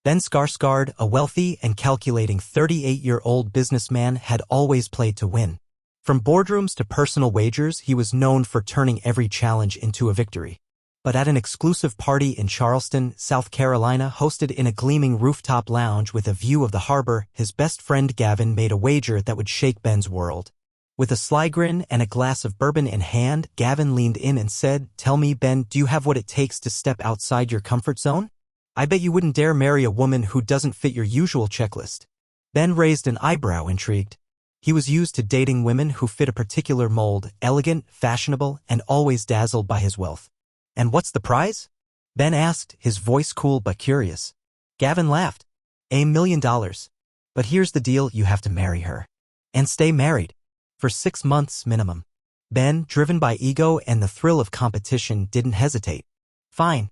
Ben Scarsgard, a wealthy and calculating 38-year-old businessman, had always played to win. From boardrooms to personal wagers, he was known for turning every challenge into a victory. But at an exclusive party in Charleston, South Carolina, hosted in a gleaming rooftop lounge with a view of the harbor, his best friend Gavin made a wager that would shake Ben's world. With a sly grin and a glass of bourbon in hand, Gavin leaned in and said, "Tell me, Ben, do you have what it takes to step outside your comfort zone? I bet you wouldn't dare marry a woman who doesn't fit your usual checklist." Ben raised an eyebrow, intrigued. He was used to dating women who fit a particular mold, elegant, fashionable, and always dazzled by his wealth. "And what's the prize?" Ben asked, his voice cool but curious. Gavin laughed. "$1 million. But here's the deal, you have to marry her. And stay married. For 6 months minimum." Ben, driven by ego and the thrill of competition, didn't hesitate. "Fine.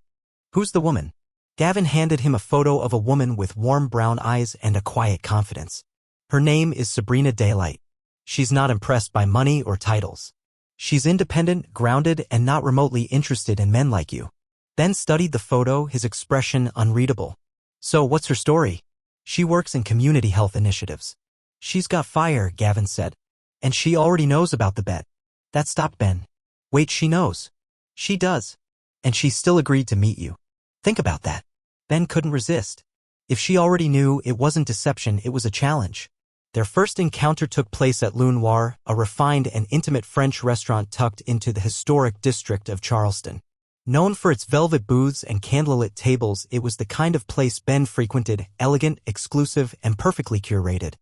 Who's the woman?" Gavin handed him a photo of a woman with warm brown eyes and a quiet confidence. "Her name is Sabrina Daylight. She's not impressed by money or titles. She's independent, grounded, and not remotely interested in men like you." Ben studied the photo, his expression unreadable. "So what's her story?" "She works in community health initiatives." "She's got fire," Gavin said. "And she already knows about the bet." That stopped Ben. "Wait, she knows?" "She does. And she still agreed to meet you. Think about that." Ben couldn't resist. If she already knew, it wasn't deception, it was a challenge. Their first encounter took place at Le Noir, a refined and intimate French restaurant tucked into the historic district of Charleston. Known for its velvet booths and candlelit tables, it was the kind of place Ben frequented, elegant, exclusive, and perfectly curated.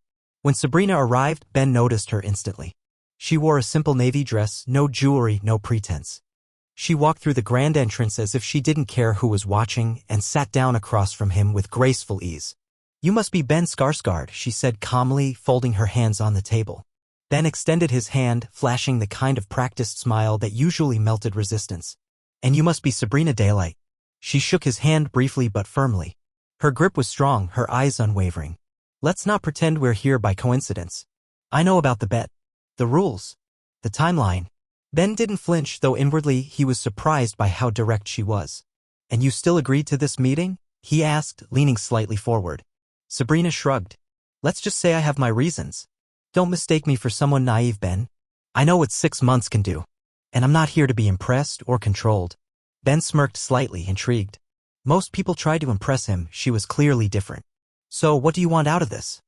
When Sabrina arrived, Ben noticed her instantly. She wore a simple navy dress, no jewelry, no pretense. She walked through the grand entrance as if she didn't care who was watching and sat down across from him with graceful ease. "You must be Ben Scarsgard," she said calmly, folding her hands on the table. Ben extended his hand, flashing the kind of practiced smile that usually melted resistance. "And you must be Sabrina Daylight." She shook his hand briefly but firmly. Her grip was strong, her eyes unwavering. "Let's not pretend we're here by coincidence. I know about the bet. The rules. The timeline." Ben didn't flinch, though inwardly he was surprised by how direct she was. "And you still agreed to this meeting?" he asked, leaning slightly forward. Sabrina shrugged. "Let's just say I have my reasons. Don't mistake me for someone naive, Ben. I know what 6 months can do. And I'm not here to be impressed or controlled." Ben smirked slightly, intrigued. Most people tried to impress him, she was clearly different. "So what do you want out of this?"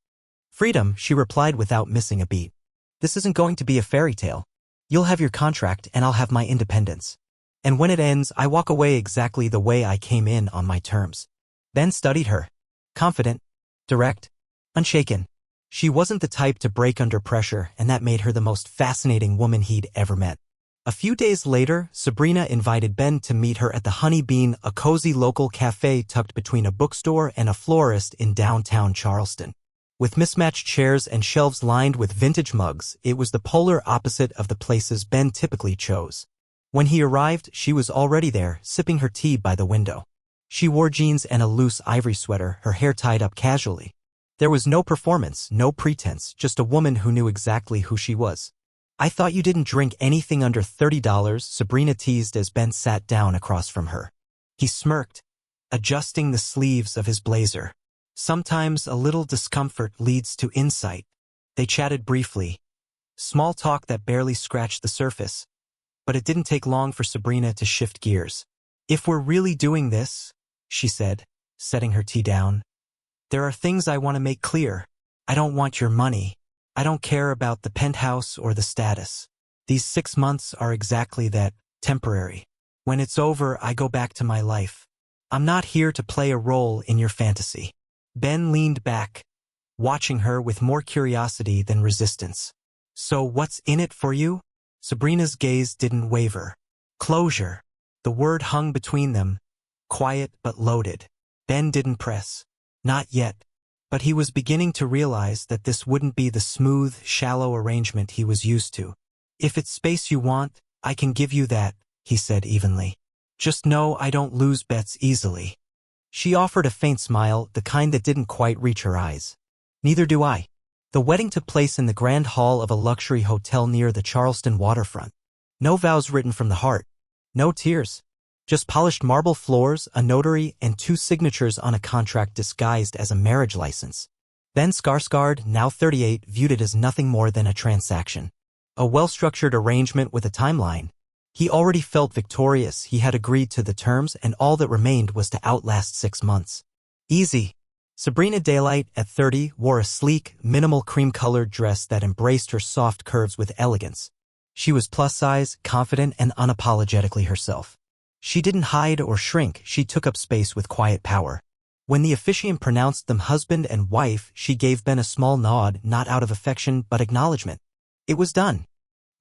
"Freedom," she replied without missing a beat. "This isn't going to be a fairy tale. You'll have your contract and I'll have my independence. And when it ends, I walk away exactly the way I came in, on my terms." Ben studied her. Confident, direct, unshaken. She wasn't the type to break under pressure, and that made her the most fascinating woman he'd ever met. A few days later, Sabrina invited Ben to meet her at the Honey Bean, a cozy local cafe tucked between a bookstore and a florist in downtown Charleston. With mismatched chairs and shelves lined with vintage mugs, it was the polar opposite of the places Ben typically chose. When he arrived, she was already there, sipping her tea by the window. She wore jeans and a loose ivory sweater, her hair tied up casually. There was no performance, no pretense, just a woman who knew exactly who she was. "I thought you didn't drink anything under $30, Sabrina teased as Ben sat down across from her. He smirked, adjusting the sleeves of his blazer. Sometimes a little discomfort leads to insight. They chatted briefly. Small talk that barely scratched the surface. But it didn't take long for Sabrina to shift gears. "If we're really doing this," she said, setting her tea down, "there are things I want to make clear. I don't want your money. I don't care about the penthouse or the status. These 6 months are exactly that, temporary. When it's over, I go back to my life. I'm not here to play a role in your fantasy." Ben leaned back, watching her with more curiosity than resistance. "So what's in it for you?" Sabrina's gaze didn't waver. Closure. The word hung between them, quiet but loaded. Ben didn't press. Not yet. But he was beginning to realize that this wouldn't be the smooth, shallow arrangement he was used to. "If it's space you want, I can give you that," he said evenly. "Just know I don't lose bets easily." She offered a faint smile, the kind that didn't quite reach her eyes. "Neither do I." The wedding took place in the grand hall of a luxury hotel near the Charleston waterfront. No vows written from the heart. No tears. Just polished marble floors, a notary, and 2 signatures on a contract disguised as a marriage license. Ben Scarsgard, now 38, viewed it as nothing more than a transaction. A well-structured arrangement with a timeline. He already felt victorious, he had agreed to the terms, and all that remained was to outlast 6 months. Easy. Sabrina Daylight, at 30, wore a sleek, minimal cream-colored dress that embraced her soft curves with elegance. She was plus-size, confident, and unapologetically herself. She didn't hide or shrink, she took up space with quiet power. When the officiant pronounced them husband and wife, she gave Ben a small nod, not out of affection but acknowledgement. It was done.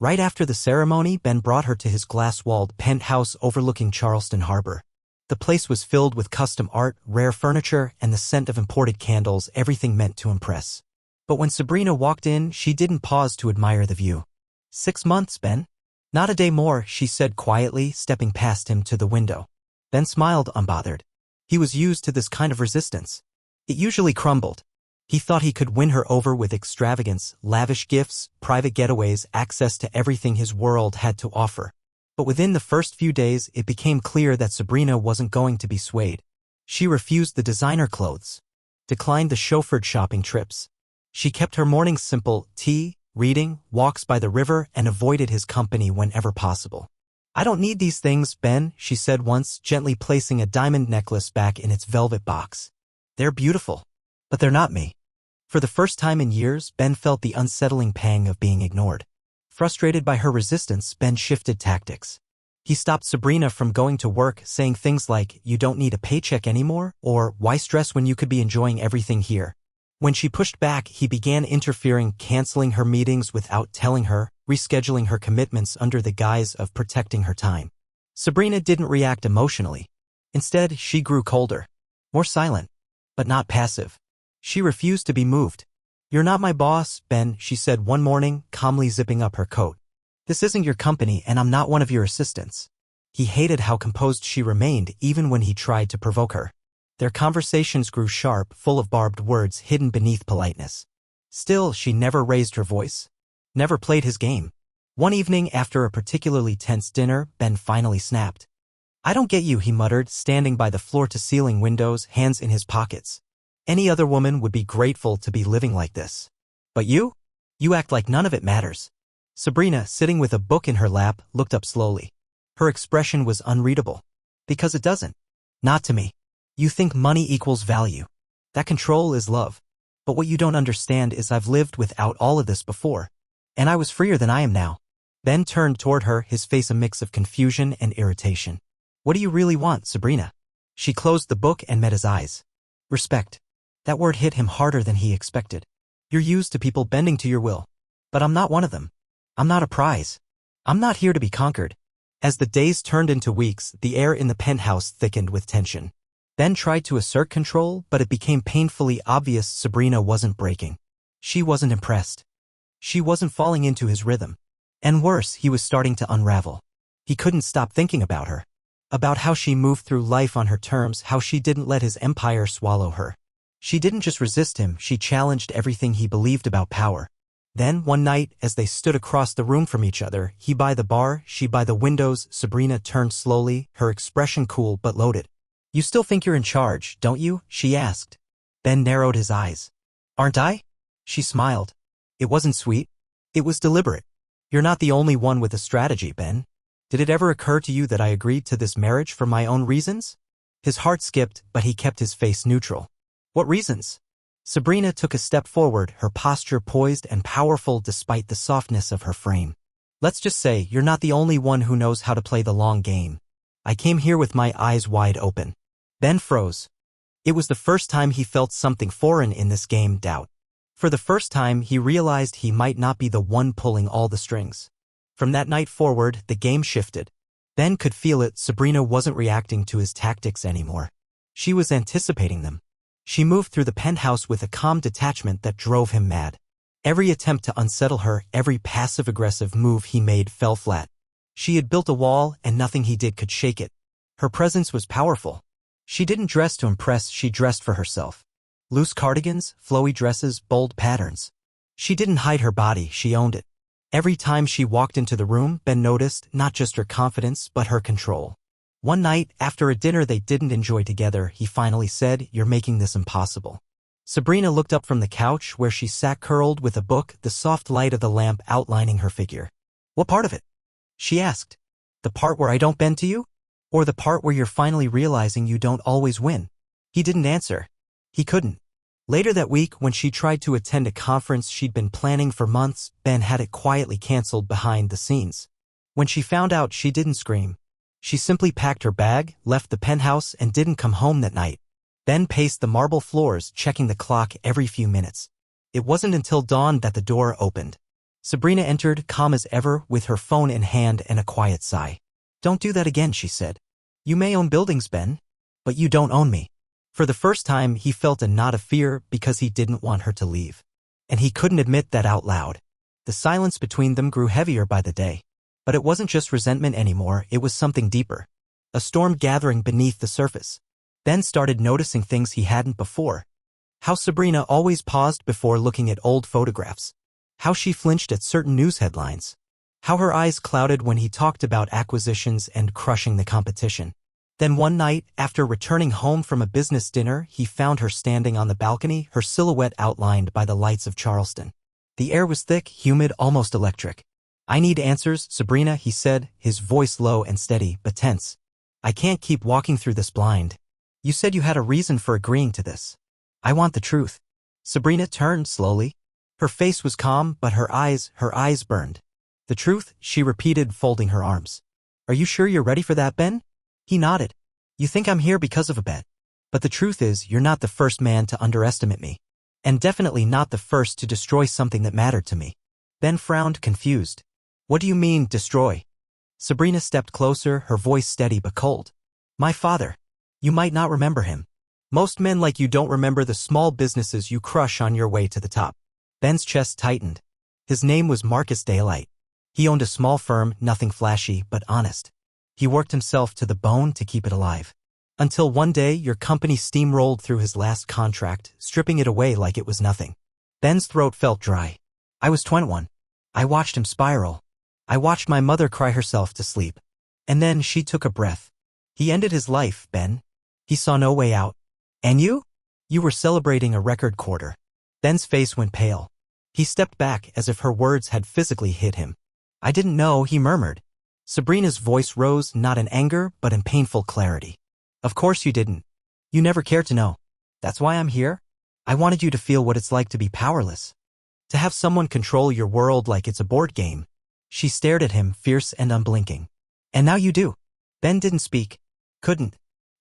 Right after the ceremony, Ben brought her to his glass-walled penthouse overlooking Charleston Harbor. The place was filled with custom art, rare furniture, and the scent of imported candles, everything meant to impress. But when Sabrina walked in, she didn't pause to admire the view. 6 months, Ben? Not a day more, she said quietly, stepping past him to the window. Ben smiled, unbothered. He was used to this kind of resistance. It usually crumbled. He thought he could win her over with extravagance, lavish gifts, private getaways, access to everything his world had to offer. But within the first few days, it became clear that Sabrina wasn't going to be swayed. She refused the designer clothes, declined the chauffeured shopping trips. She kept her mornings simple: tea, reading, walks by the river, and avoided his company whenever possible. I don't need these things, Ben, she said once, gently placing a diamond necklace back in its velvet box. They're beautiful, but they're not me. For the first time in years, Ben felt the unsettling pang of being ignored. Frustrated by her resistance, Ben shifted tactics. He stopped Sabrina from going to work, saying things like, "You don't need a paycheck anymore," or "Why stress when you could be enjoying everything here?" When she pushed back, he began interfering, canceling her meetings without telling her, rescheduling her commitments under the guise of protecting her time. Sabrina didn't react emotionally. Instead, she grew colder, more silent, but not passive. She refused to be moved. "You're not my boss, Ben," she said one morning, calmly zipping up her coat. "This isn't your company, and I'm not one of your assistants." He hated how composed she remained, even when he tried to provoke her. Their conversations grew sharp, full of barbed words hidden beneath politeness. Still, she never raised her voice, never played his game. One evening, after a particularly tense dinner, Ben finally snapped. "I don't get you," he muttered, standing by the floor-to-ceiling windows, hands in his pockets. "Any other woman would be grateful to be living like this. But you? You act like none of it matters." Sabrina, sitting with a book in her lap, looked up slowly. Her expression was unreadable. "Because it doesn't. Not to me. You think money equals value. That control is love. But what you don't understand is I've lived without all of this before. And I was freer than I am now." Ben turned toward her, his face a mix of confusion and irritation. "What do you really want, Sabrina?" She closed the book and met his eyes. "Respect." That word hit him harder than he expected. "You're used to people bending to your will. But I'm not one of them. I'm not a prize. I'm not here to be conquered." As the days turned into weeks, the air in the penthouse thickened with tension. Ben tried to assert control, but it became painfully obvious Sabrina wasn't breaking. She wasn't impressed. She wasn't falling into his rhythm. And worse, he was starting to unravel. He couldn't stop thinking about her. About how she moved through life on her terms, how she didn't let his empire swallow her. She didn't just resist him, she challenged everything he believed about power. Then, one night, as they stood across the room from each other, he by the bar, she by the windows, Sabrina turned slowly, her expression cool but loaded. "You still think you're in charge, don't you?" she asked. Ben narrowed his eyes. "Aren't I?" She smiled. It wasn't sweet. It was deliberate. "You're not the only one with a strategy, Ben. Did it ever occur to you that I agreed to this marriage for my own reasons?" His heart skipped, but he kept his face neutral. "What reasons?" Sabrina took a step forward, her posture poised and powerful despite the softness of her frame. "Let's just say you're not the only one who knows how to play the long game. I came here with my eyes wide open." Ben froze. It was the first time he felt something foreign in this game, doubt. For the first time, he realized he might not be the one pulling all the strings. From that night forward, the game shifted. Ben could feel it, Sabrina wasn't reacting to his tactics anymore. She was anticipating them. She moved through the penthouse with a calm detachment that drove him mad. Every attempt to unsettle her, every passive-aggressive move he made fell flat. She had built a wall, and nothing he did could shake it. Her presence was powerful. She didn't dress to impress, she dressed for herself. Loose cardigans, flowy dresses, bold patterns. She didn't hide her body, she owned it. Every time she walked into the room, Ben noticed not just her confidence, but her control. One night, after a dinner they didn't enjoy together, he finally said, "You're making this impossible." Sabrina looked up from the couch where she sat curled with a book, the soft light of the lamp outlining her figure. "What part of it?" she asked. "The part where I don't bend to you? Or the part where you're finally realizing you don't always win?" He didn't answer. He couldn't. Later that week, when she tried to attend a conference she'd been planning for months, Ben had it quietly canceled behind the scenes. When she found out, she didn't scream. She simply packed her bag, left the penthouse, and didn't come home that night. Ben paced the marble floors, checking the clock every few minutes. It wasn't until dawn that the door opened. Sabrina entered, calm as ever, with her phone in hand and a quiet sigh. "Don't do that again," she said. "You may own buildings, Ben, but you don't own me." For the first time, he felt a knot of fear because he didn't want her to leave. And he couldn't admit that out loud. The silence between them grew heavier by the day. But it wasn't just resentment anymore, it was something deeper. A storm gathering beneath the surface. Ben started noticing things he hadn't before. How Sabrina always paused before looking at old photographs. How she flinched at certain news headlines. How her eyes clouded when he talked about acquisitions and crushing the competition. Then one night, after returning home from a business dinner, he found her standing on the balcony, her silhouette outlined by the lights of Charleston. The air was thick, humid, almost electric. "I need answers, Sabrina," he said, his voice low and steady, but tense. "I can't keep walking through this blind. You said you had a reason for agreeing to this. I want the truth." Sabrina turned slowly. Her face was calm, but her eyes burned. "The truth," she repeated, folding her arms. "Are you sure you're ready for that, Ben?" He nodded. "You think I'm here because of a bet. But the truth is, you're not the first man to underestimate me. And definitely not the first to destroy something that mattered to me." Ben frowned, confused. "What do you mean, destroy?" Sabrina stepped closer, her voice steady but cold. "My father. You might not remember him. Most men like you don't remember the small businesses you crush on your way to the top." Ben's chest tightened. His name was Marcus Daylight. He owned a small firm, nothing flashy, but honest. He worked himself to the bone to keep it alive. Until one day, your company steamrolled through his last contract, stripping it away like it was nothing. Ben's throat felt dry. "I was 21. I watched him spiral. I watched my mother cry herself to sleep. And then she took a breath. He ended his life, Ben. He saw no way out. And you? You were celebrating a record quarter." Ben's face went pale. He stepped back as if her words had physically hit him. "I didn't know," he murmured. Sabrina's voice rose, not in anger, but in painful clarity. "Of course you didn't. You never cared to know. That's why I'm here. I wanted you to feel what it's like to be powerless. To have someone control your world like it's a board game." She stared at him, fierce and unblinking. "And now you do." Ben didn't speak. Couldn't.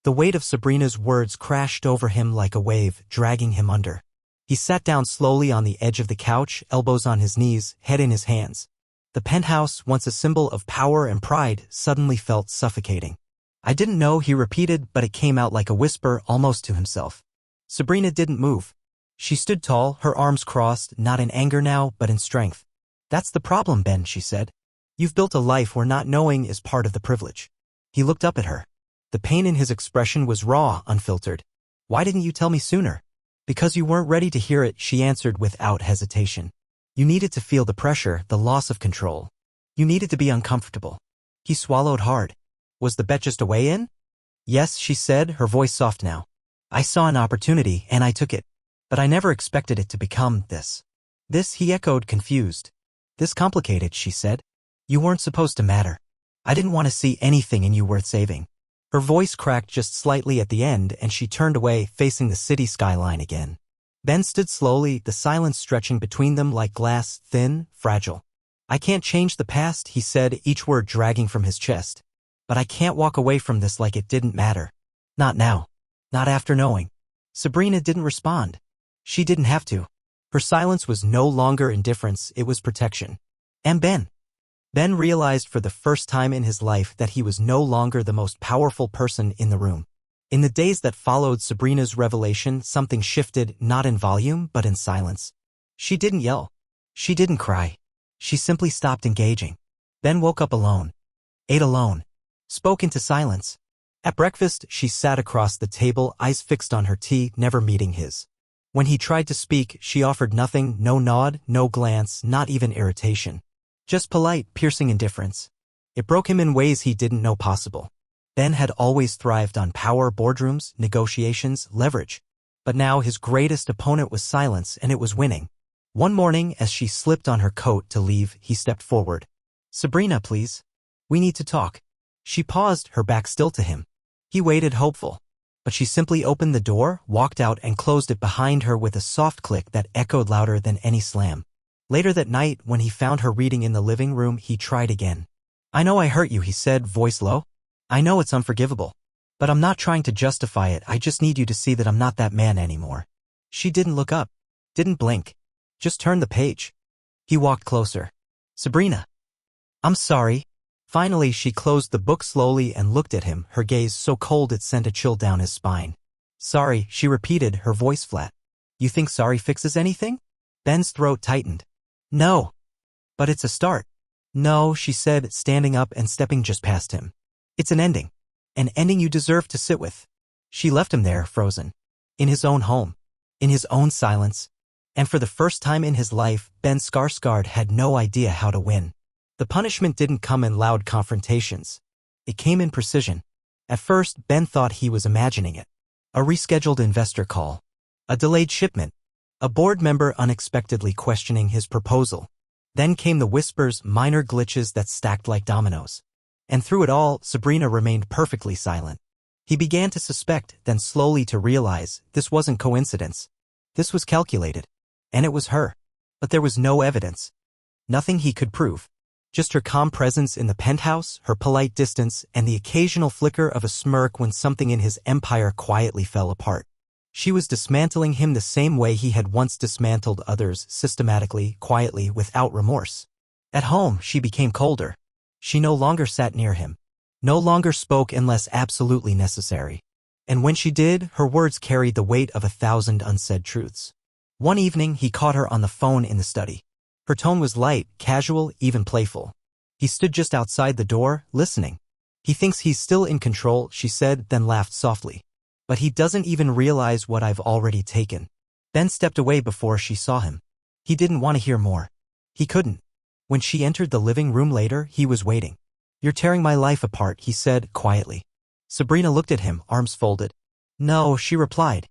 The weight of Sabrina's words crashed over him like a wave, dragging him under. He sat down slowly on the edge of the couch, elbows on his knees, head in his hands. The penthouse, once a symbol of power and pride, suddenly felt suffocating. "I didn't know," he repeated, but it came out like a whisper, almost to himself. Sabrina didn't move. She stood tall, her arms crossed, not in anger now, but in strength. "That's the problem, Ben," she said. "You've built a life where not knowing is part of the privilege." He looked up at her. The pain in his expression was raw, unfiltered. "Why didn't you tell me sooner?" "Because you weren't ready to hear it," she answered without hesitation. "You needed to feel the pressure, the loss of control. You needed to be uncomfortable." He swallowed hard. "Was the bet just a way in?" "Yes," she said, her voice soft now. "I saw an opportunity, and I took it. But I never expected it to become this." "This," he echoed, confused. "This complicated," she said. "You weren't supposed to matter. I didn't want to see anything in you worth saving." Her voice cracked just slightly at the end, and she turned away, facing the city skyline again. Ben stood slowly, the silence stretching between them like glass, thin, fragile. "I can't change the past," he said, each word dragging from his chest. "But I can't walk away from this like it didn't matter. Not now. Not after knowing." Sabrina didn't respond. She didn't have to. Her silence was no longer indifference, it was protection. And Ben. Ben realized for the first time in his life that he was no longer the most powerful person in the room. In the days that followed Sabrina's revelation, something shifted, not in volume, but in silence. She didn't yell. She didn't cry. She simply stopped engaging. Ben woke up alone. Ate alone. Spoke into silence. At breakfast, she sat across the table, eyes fixed on her tea, never meeting his. When he tried to speak, she offered nothing, no nod, no glance, not even irritation. Just polite, piercing indifference. It broke him in ways he didn't know possible. Ben had always thrived on power, boardrooms, negotiations, leverage. But now his greatest opponent was silence, and it was winning. One morning, as she slipped on her coat to leave, he stepped forward. "Sabrina, please. We need to talk." She paused, her back still to him. He waited, hopeful. But she simply opened the door, walked out, and closed it behind her with a soft click that echoed louder than any slam. Later that night, when he found her reading in the living room, he tried again. "I know I hurt you," he said, voice low. "I know it's unforgivable. But I'm not trying to justify it, I just need you to see that I'm not that man anymore." She didn't look up, didn't blink, just turned the page. He walked closer. "Sabrina." "I'm sorry." Finally, she closed the book slowly and looked at him, her gaze so cold it sent a chill down his spine. "Sorry," she repeated, her voice flat. "You think sorry fixes anything?" Ben's throat tightened. "No. But it's a start." "No," she said, standing up and stepping just past him. "It's an ending. An ending you deserve to sit with." She left him there, frozen. In his own home. In his own silence. And for the first time in his life, Ben Scarsgard had no idea how to win. The punishment didn't come in loud confrontations. It came in precision. At first, Ben thought he was imagining it. A rescheduled investor call. A delayed shipment. A board member unexpectedly questioning his proposal. Then came the whispers, minor glitches that stacked like dominoes. And through it all, Sabrina remained perfectly silent. He began to suspect, then slowly to realize, this wasn't coincidence. This was calculated. And it was her. But there was no evidence. Nothing he could prove. Just her calm presence in the penthouse, her polite distance, and the occasional flicker of a smirk when something in his empire quietly fell apart. She was dismantling him the same way he had once dismantled others, systematically, quietly, without remorse. At home, she became colder. She no longer sat near him. No longer spoke unless absolutely necessary. And when she did, her words carried the weight of 1,000 unsaid truths. One evening, he caught her on the phone in the study. Her tone was light, casual, even playful. He stood just outside the door, listening. "He thinks he's still in control," she said, then laughed softly. "But he doesn't even realize what I've already taken." Ben stepped away before she saw him. He didn't want to hear more. He couldn't. When she entered the living room later, he was waiting. "You're tearing my life apart," he said, quietly. Sabrina looked at him, arms folded. "No," she replied.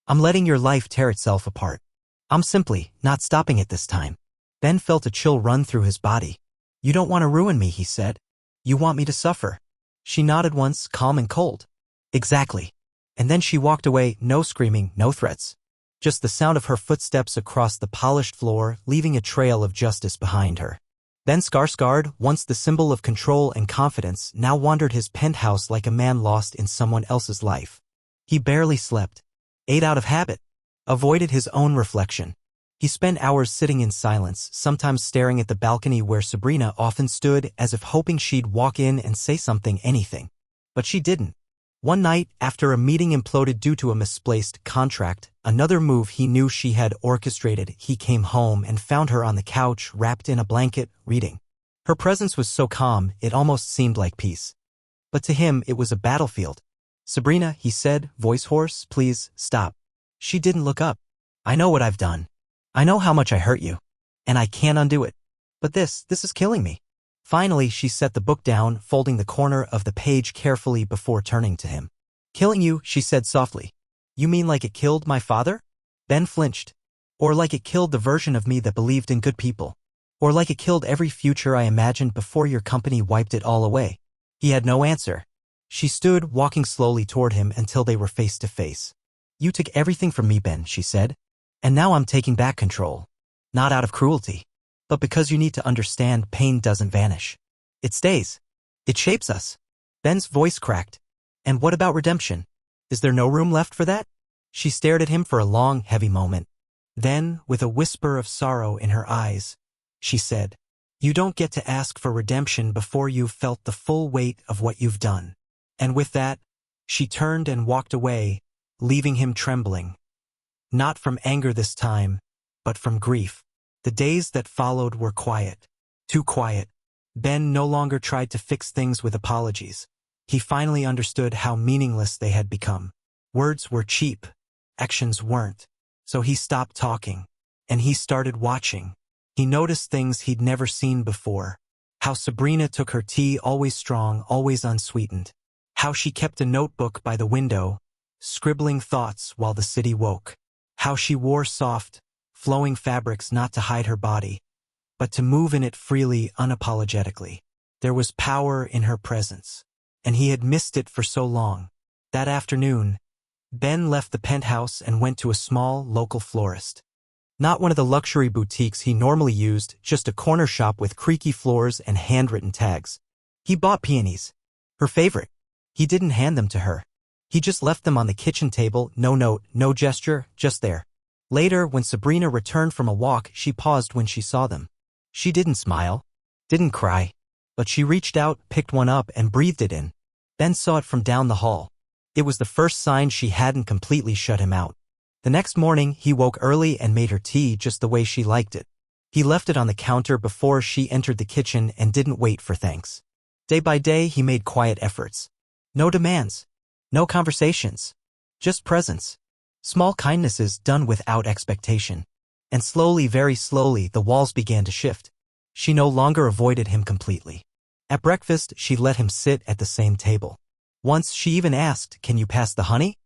"I'm letting your life tear itself apart. I'm simply not stopping it this time." Ben felt a chill run through his body. "You don't want to ruin me," he said. "You want me to suffer." She nodded once, calm and cold. "Exactly." And then she walked away, no screaming, no threats. Just the sound of her footsteps across the polished floor, leaving a trail of justice behind her. Ben Scarsgard, once the symbol of control and confidence, now wandered his penthouse like a man lost in someone else's life. He barely slept. Ate out of habit. Avoided his own reflection. He spent hours sitting in silence, sometimes staring at the balcony where Sabrina often stood, as if hoping she'd walk in and say something, anything. But she didn't. One night, after a meeting imploded due to a misplaced contract, another move he knew she had orchestrated, he came home and found her on the couch, wrapped in a blanket, reading. Her presence was so calm, it almost seemed like peace. But to him, it was a battlefield. "Sabrina," he said, voice hoarse, "please, stop." She didn't look up. "I know what I've done. I know how much I hurt you. And I can't undo it. But this is killing me." Finally, she set the book down, folding the corner of the page carefully before turning to him. "Killing you," she said softly. "You mean like it killed my father?" Ben flinched. "Or like it killed the version of me that believed in good people? Or like it killed every future I imagined before your company wiped it all away?" He had no answer. She stood, walking slowly toward him until they were face to face. "You took everything from me, Ben," she said. "And now I'm taking back control. Not out of cruelty. But because you need to understand, pain doesn't vanish. It stays. It shapes us." Ben's voice cracked. "And what about redemption? Is there no room left for that?" She stared at him for a long, heavy moment. Then, with a whisper of sorrow in her eyes, she said, "You don't get to ask for redemption before you've felt the full weight of what you've done." And with that, she turned and walked away, leaving him trembling. Not from anger this time, but from grief. The days that followed were quiet. Too quiet. Ben no longer tried to fix things with apologies. He finally understood how meaningless they had become. Words were cheap. Actions weren't. So he stopped talking. And he started watching. He noticed things he'd never seen before. How Sabrina took her tea, always strong, always unsweetened. How she kept a notebook by the window, scribbling thoughts while the city woke. How she wore soft, flowing fabrics not to hide her body, but to move in it freely, unapologetically. There was power in her presence, and he had missed it for so long. That afternoon, Ben left the penthouse and went to a small, local florist. Not one of the luxury boutiques he normally used, just a corner shop with creaky floors and handwritten tags. He bought peonies, her favorite. He didn't hand them to her. He just left them on the kitchen table, no note, no gesture, just there. Later, when Sabrina returned from a walk, she paused when she saw them. She didn't smile, didn't cry, but she reached out, picked one up, and breathed it in. Ben saw it from down the hall. It was the first sign she hadn't completely shut him out. The next morning, he woke early and made her tea just the way she liked it. He left it on the counter before she entered the kitchen and didn't wait for thanks. Day by day, he made quiet efforts. No demands. No conversations. Just presence. Small kindnesses done without expectation. And slowly, very slowly, the walls began to shift. She no longer avoided him completely. At breakfast, she let him sit at the same table. Once she even asked, "Can you pass the honey?"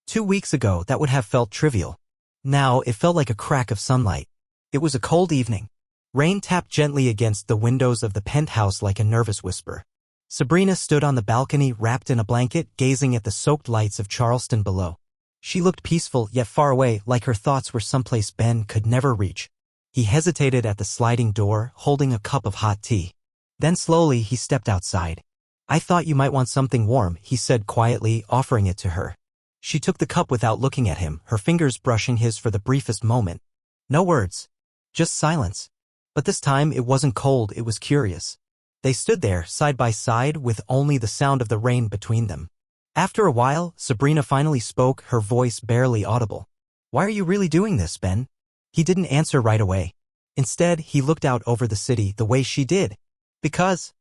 2 weeks ago, that would have felt trivial. Now, it felt like a crack of sunlight. It was a cold evening. Rain tapped gently against the windows of the penthouse like a nervous whisper. Sabrina stood on the balcony wrapped in a blanket, gazing at the soaked lights of Charleston below. She looked peaceful yet far away, like her thoughts were someplace Ben could never reach. He hesitated at the sliding door, holding a cup of hot tea. Then slowly he stepped outside. "I thought you might want something warm," he said quietly, offering it to her. She took the cup without looking at him, her fingers brushing his for the briefest moment. No words. Just silence. But this time it wasn't cold, it was curious. They stood there, side by side, with only the sound of the rain between them. After a while, Sabrina finally spoke, her voice barely audible. "Why are you really doing this, Ben?" He didn't answer right away. Instead, he looked out over the city the way she did. "Because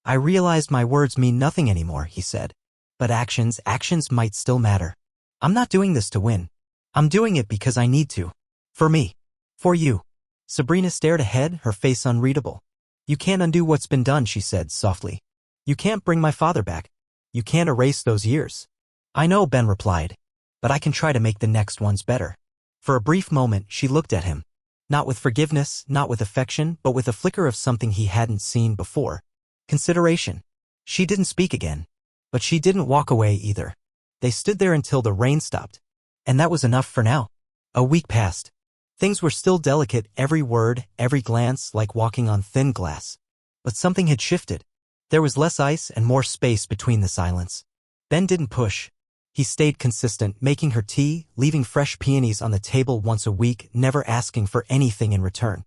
I realized my words mean nothing anymore," he said. "But actions might still matter. I'm not doing this to win. I'm doing it because I need to. For me. For you." Sabrina stared ahead, her face unreadable. "You can't undo what's been done," she said softly. "You can't bring my father back. You can't erase those years." "I know," Ben replied. "But I can try to make the next ones better." For a brief moment, she looked at him. Not with forgiveness, not with affection, but with a flicker of something he hadn't seen before. Consideration. She didn't speak again. But she didn't walk away either. They stood there until the rain stopped. And that was enough for now. A week passed. Things were still delicate, every word, every glance like walking on thin glass. But something had shifted. There was less ice and more space between the silence. Ben didn't push. He stayed consistent, making her tea, leaving fresh peonies on the table once a week, never asking for anything in return.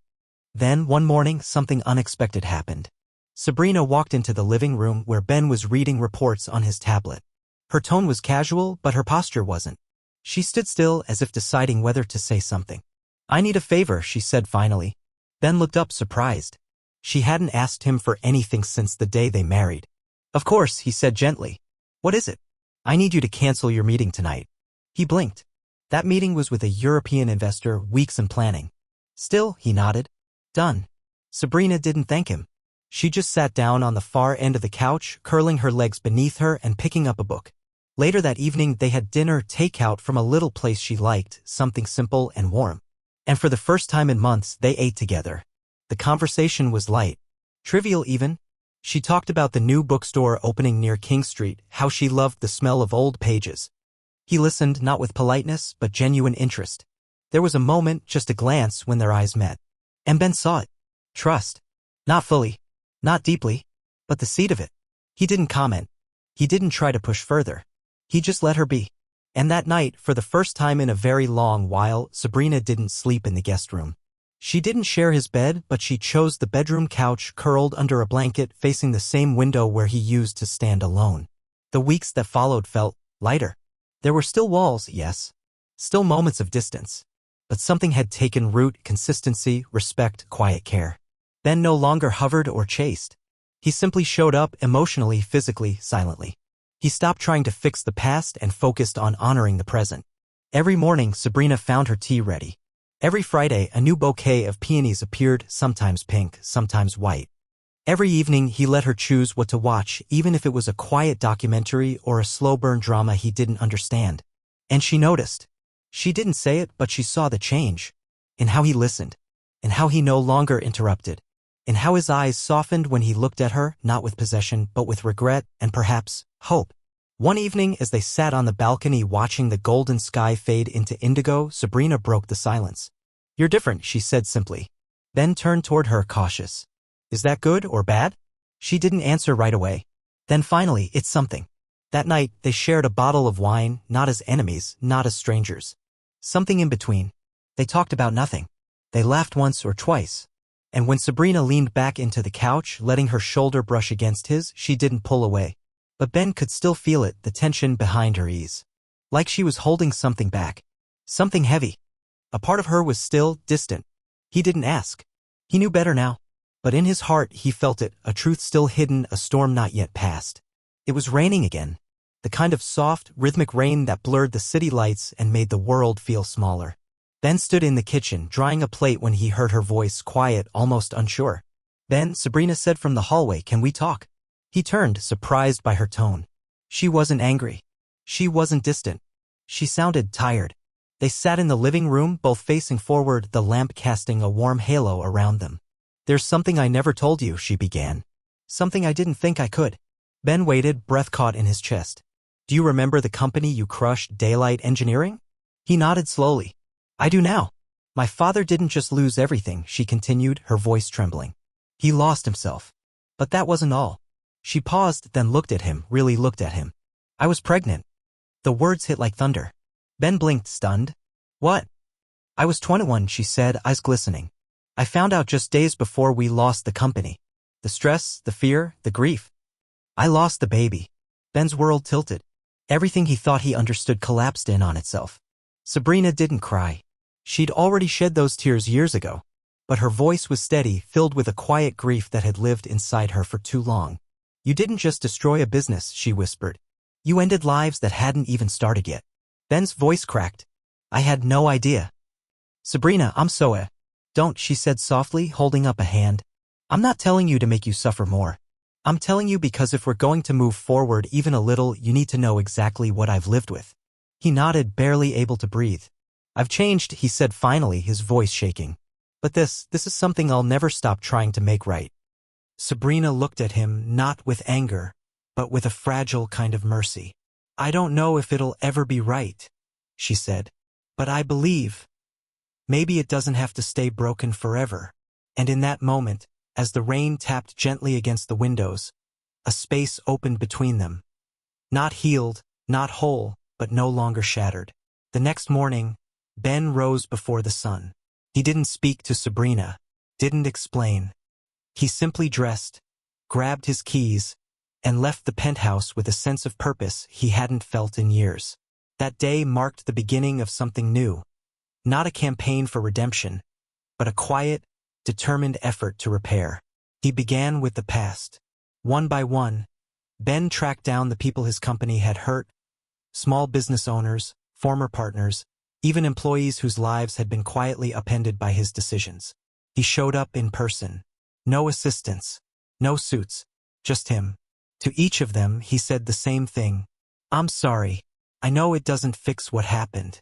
Then, one morning, something unexpected happened. Sabrina walked into the living room where Ben was reading reports on his tablet. Her tone was casual, but her posture wasn't. She stood still as if deciding whether to say something. "I need a favor," she said finally. Ben looked up, surprised. She hadn't asked him for anything since the day they married. "Of course," he said gently. "What is it?" "I need you to cancel your meeting tonight." He blinked. That meeting was with a European investor, weeks in planning. "Still," he nodded. "Done." Sabrina didn't thank him. She just sat down on the far end of the couch, curling her legs beneath her and picking up a book. Later that evening, they had dinner takeout from a little place she liked, something simple and warm. And for the first time in months, they ate together. The conversation was light. Trivial even. She talked about the new bookstore opening near King Street, how she loved the smell of old pages. He listened, not with politeness, but genuine interest. There was a moment, just a glance, when their eyes met. And Ben saw it. Trust. Not fully. Not deeply. But the seed of it. He didn't comment. He didn't try to push further. He just let her be. And that night, for the first time in a very long while, Sabrina didn't sleep in the guest room. She didn't share his bed, but she chose the bedroom couch, curled under a blanket, facing the same window where he used to stand alone. The weeks that followed felt lighter. There were still walls, yes. Still moments of distance. But something had taken root: consistency, respect, quiet care. Ben no longer hovered or chased. He simply showed up, emotionally, physically, silently. He stopped trying to fix the past and focused on honoring the present. Every morning, Sabrina found her tea ready. Every Friday, a new bouquet of peonies appeared, sometimes pink, sometimes white. Every evening he let her choose what to watch, even if it was a quiet documentary or a slow-burn drama he didn't understand. And she noticed. She didn't say it, but she saw the change. In how he listened. In how he no longer interrupted. In how his eyes softened when he looked at her, not with possession, but with regret and perhaps hope. One evening, as they sat on the balcony watching the golden sky fade into indigo, Sabrina broke the silence. "You're different," she said simply. Ben turned toward her, cautious. "Is that good or bad?" She didn't answer right away. Then finally, "It's something." That night, they shared a bottle of wine, not as enemies, not as strangers. Something in between. They talked about nothing. They laughed once or twice. And when Sabrina leaned back into the couch, letting her shoulder brush against his, she didn't pull away. But Ben could still feel it, the tension behind her ease. Like she was holding something back. Something heavy. A part of her was still distant. He didn't ask. He knew better now. But in his heart he felt it, a truth still hidden, a storm not yet past. It was raining again. The kind of soft, rhythmic rain that blurred the city lights and made the world feel smaller. Ben stood in the kitchen, drying a plate when he heard her voice, quiet, almost unsure. "Ben," Sabrina said from the hallway, "can we talk?" He turned, surprised by her tone. She wasn't angry. She wasn't distant. She sounded tired. They sat in the living room, both facing forward, the lamp casting a warm halo around them. "There's something I never told you," she began. "Something I didn't think I could." Ben waited, breath caught in his chest. "Do you remember the company you crushed, Daylight Engineering?" He nodded slowly. "I do now. My father didn't just lose everything," she continued, her voice trembling. "He lost himself. But that wasn't all." She paused, then looked at him, really looked at him. "I was pregnant." The words hit like thunder. Ben blinked, stunned. "What?" "I was 21, she said, eyes glistening. "I found out just days before we lost the company. The stress, the fear, the grief. I lost the baby." Ben's world tilted. Everything he thought he understood collapsed in on itself. Sabrina didn't cry. She'd already shed those tears years ago. But her voice was steady, filled with a quiet grief that had lived inside her for too long. "You didn't just destroy a business," she whispered. "You ended lives that hadn't even started yet." Ben's voice cracked. "I had no idea." "Sabrina, I'm so Don't," she said softly, holding up a hand. "I'm not telling you to make you suffer more. I'm telling you because if we're going to move forward even a little, you need to know exactly what I've lived with." He nodded, barely able to breathe. "I've changed," he said finally, his voice shaking. "But this is something I'll never stop trying to make right." Sabrina looked at him, not with anger, but with a fragile kind of mercy. "I don't know if it'll ever be right," she said. "But I believe. Maybe it doesn't have to stay broken forever." And in that moment, as the rain tapped gently against the windows, a space opened between them. Not healed, not whole, but no longer shattered. The next morning, Ben rose before the sun. He didn't speak to Sabrina, didn't explain. He simply dressed, grabbed his keys, and left the penthouse with a sense of purpose he hadn't felt in years. That day marked the beginning of something new. Not a campaign for redemption, but a quiet, determined effort to repair. He began with the past. One by one, Ben tracked down the people his company had hurt, small business owners, former partners, even employees whose lives had been quietly upended by his decisions. He showed up in person. No assistants, no suits, just him. To each of them, he said the same thing. "I'm sorry. I know it doesn't fix what happened.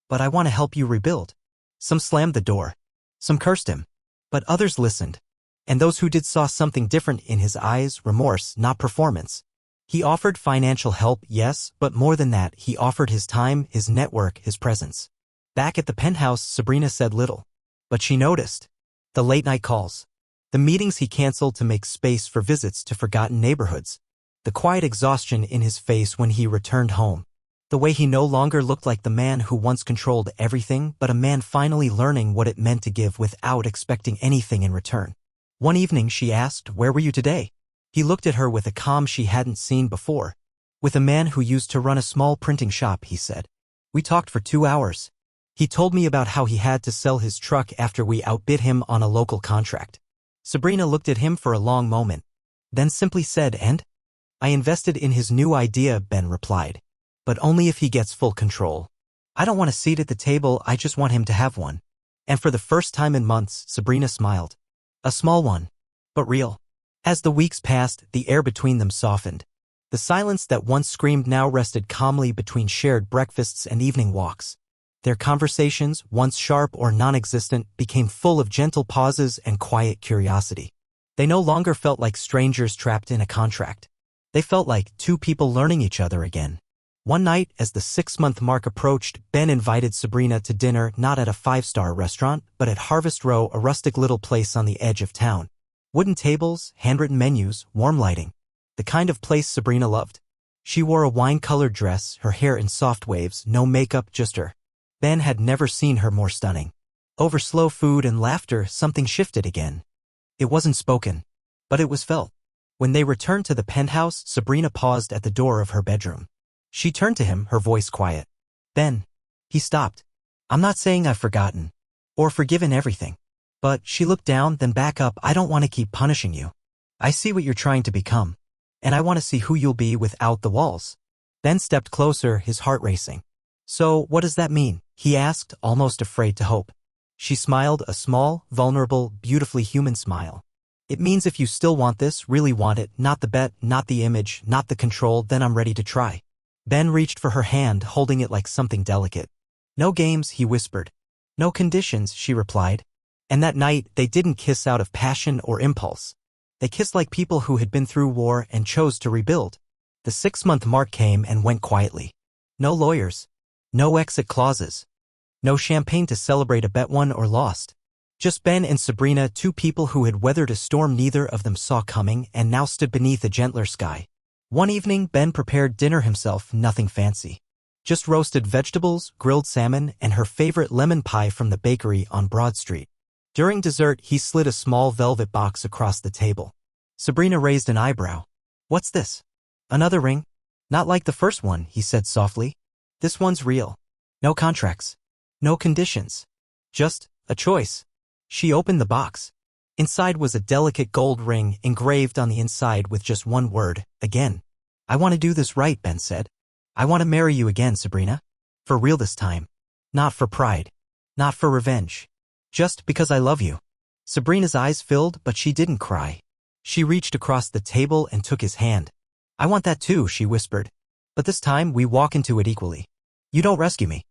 But I want to help you rebuild." Some slammed the door. Some cursed him. But others listened. And those who did saw something different in his eyes, remorse, not performance. He offered financial help, yes, but more than that, he offered his time, his network, his presence. Back at the penthouse, Sabrina said little. But she noticed. The late-night calls. The meetings he canceled to make space for visits to forgotten neighborhoods. The quiet exhaustion in his face when he returned home. The way he no longer looked like the man who once controlled everything, but a man finally learning what it meant to give without expecting anything in return. One evening she asked, "Where were you today?" He looked at her with a calm she hadn't seen before. "With a man who used to run a small printing shop," he said. "We talked for 2 hours. He told me about how he had to sell his truck after we outbid him on a local contract." Sabrina looked at him for a long moment, then simply said, "And?" "I invested in his new idea," Ben replied. "But only if he gets full control. I don't want a seat at the table, I just want him to have one." And for the first time in months, Sabrina smiled. A small one, but real. As the weeks passed, the air between them softened. The silence that once screamed now rested calmly between shared breakfasts and evening walks. Their conversations, once sharp or non-existent, became full of gentle pauses and quiet curiosity. They no longer felt like strangers trapped in a contract. They felt like two people learning each other again. One night, as the 6-month mark approached, Ben invited Sabrina to dinner not at a 5-star restaurant, but at Harvest Row, a rustic little place on the edge of town. Wooden tables, handwritten menus, warm lighting. The kind of place Sabrina loved. She wore a wine-colored dress, her hair in soft waves, no makeup, just her. Ben had never seen her more stunning. Over slow food and laughter, something shifted again. It wasn't spoken, but it was felt. When they returned to the penthouse, Sabrina paused at the door of her bedroom. She turned to him, her voice quiet. Ben. He stopped. I'm not saying I've forgotten. Or forgiven everything. But she looked down, then back up. I don't want to keep punishing you. I see what you're trying to become. And I want to see who you'll be without the walls. Ben stepped closer, his heart racing. So, what does that mean? He asked, almost afraid to hope. She smiled, a small, vulnerable, beautifully human smile. It means if you still want this, really want it, not the bet, not the image, not the control, then I'm ready to try. Ben reached for her hand, holding it like something delicate. No games, he whispered. No conditions, she replied. And that night, they didn't kiss out of passion or impulse. They kissed like people who had been through war and chose to rebuild. The 6-month mark came and went quietly. No lawyers. No exit clauses. No champagne to celebrate a bet won or lost. Just Ben and Sabrina, two people who had weathered a storm neither of them saw coming and now stood beneath a gentler sky. One evening, Ben prepared dinner himself, nothing fancy. Just roasted vegetables, grilled salmon, and her favorite lemon pie from the bakery on Broad Street. During dessert, he slid a small velvet box across the table. Sabrina raised an eyebrow. What's this? Another ring? Not like the first one, he said softly. This one's real. No contracts. No conditions. Just a choice. She opened the box. Inside was a delicate gold ring engraved on the inside with just one word, again. I want to do this right, Ben said. I want to marry you again, Sabrina. For real this time. Not for pride. Not for revenge. Just because I love you. Sabrina's eyes filled, but she didn't cry. She reached across the table and took his hand. I want that too, she whispered. But this time we walk into it equally. You don't rescue me.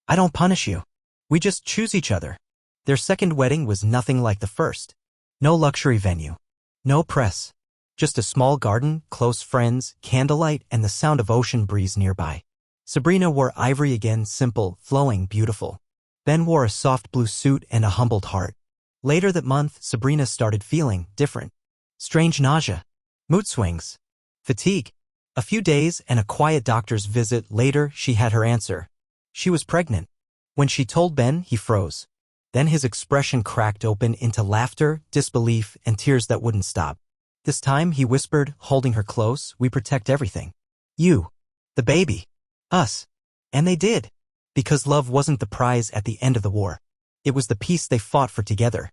I don't punish you. We just choose each other. Their second wedding was nothing like the first. No luxury venue. No press. Just a small garden, close friends, candlelight, and the sound of ocean breeze nearby. Sabrina wore ivory again, simple, flowing, beautiful. Ben wore a soft blue suit and a humbled heart. Later that month, Sabrina started feeling different. Strange nausea. Mood swings. Fatigue. A few days and a quiet doctor's visit later, she had her answer. She was pregnant. When she told Ben, he froze. Then his expression cracked open into laughter, disbelief, and tears that wouldn't stop. This time, he whispered, holding her close, we protect everything. You. The baby. Us. And they did. Because love wasn't the prize at the end of the war. It was the peace they fought for together.